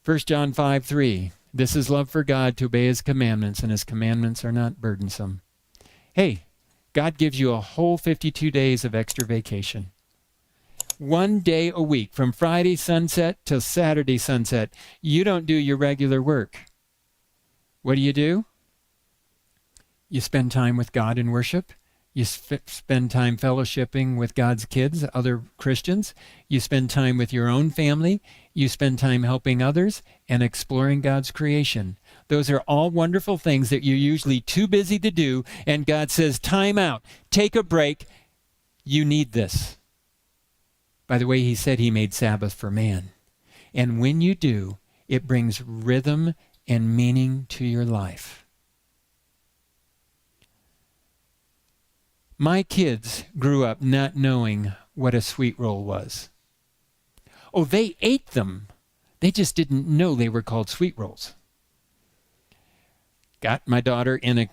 1 John 5:3. This is love for God, to obey his commandments, and his commandments are not burdensome. Hey, God gives you a whole 52 days of extra vacation. 1 day a week, from Friday sunset till Saturday sunset. You don't do your regular work. What do? You spend time with God in worship. You spend time fellowshipping with God's kids, other Christians. You spend time with your own family. You spend time helping others and exploring God's creation. Those are all wonderful things that you're usually too busy to do, and God says, time out, take a break. You need this. By the way, he said he made Sabbath for man. And when you do, it brings rhythm and meaning to your life. My kids grew up not knowing what a sweet roll was. Oh, they ate them. They just didn't know they were called sweet rolls. Got my daughter in a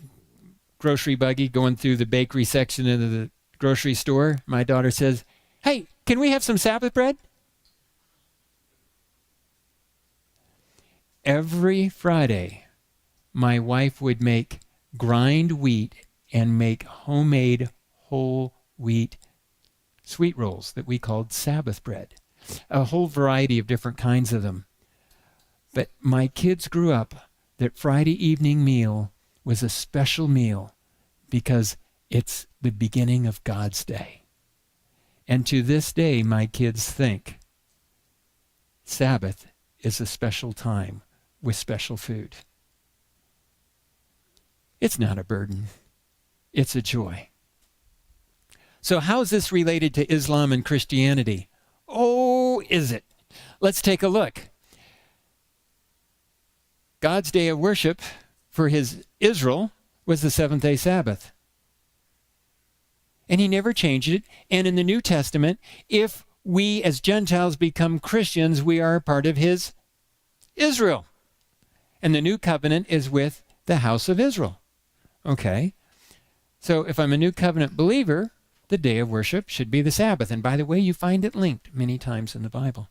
grocery buggy going through the bakery section of the grocery store. My daughter says, "Hey, can we have some Sabbath bread?" Every Friday, my wife would make grind wheat and make homemade whole wheat sweet rolls that we called Sabbath bread. A whole variety of different kinds of them. But my kids grew up that Friday evening meal was a special meal because it's the beginning of God's day. And to this day, my kids think Sabbath is a special time with special food. It's not a burden. It's a joy. So how is this related to Islam and Christianity? Oh, is it? Let's take a look. God's day of worship for his Israel was the seventh-day Sabbath. And he never changed it. And in the New Testament, if we as Gentiles become Christians, we are a part of his Israel. And the new covenant is with the house of Israel. Okay. So if I'm a new covenant believer, the day of worship should be the Sabbath. And by the way, you find it linked many times in the Bible.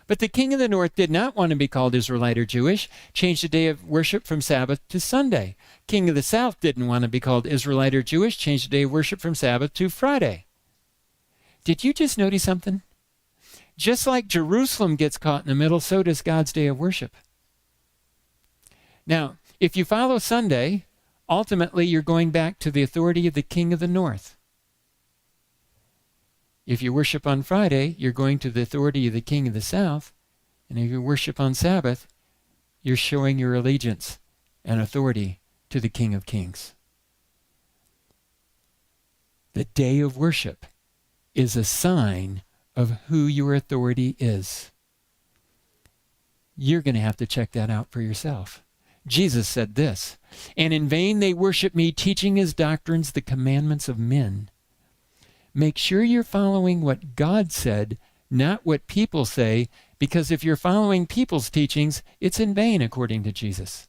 But the king of the north did not want to be called Israelite or Jewish, changed the day of worship from Sabbath to Sunday. King of the south didn't want to be called Israelite or Jewish, changed the day of worship from Sabbath to Friday. Did you just notice something? Just like Jerusalem gets caught in the middle, so does God's day of worship. Now, if you follow Sunday, ultimately you're going back to the authority of the king of the north. If you worship on Friday, you're going to the authority of the king of the south. And if you worship on Sabbath, you're showing your allegiance and authority to the King of Kings. The day of worship is a sign of who your authority is. You're going to have to check that out for yourself. Jesus said this, "And in vain they worship me, teaching his doctrines, the commandments of men." Make sure you're following what God said, not what people say, because if you're following people's teachings, it's in vain, according to Jesus.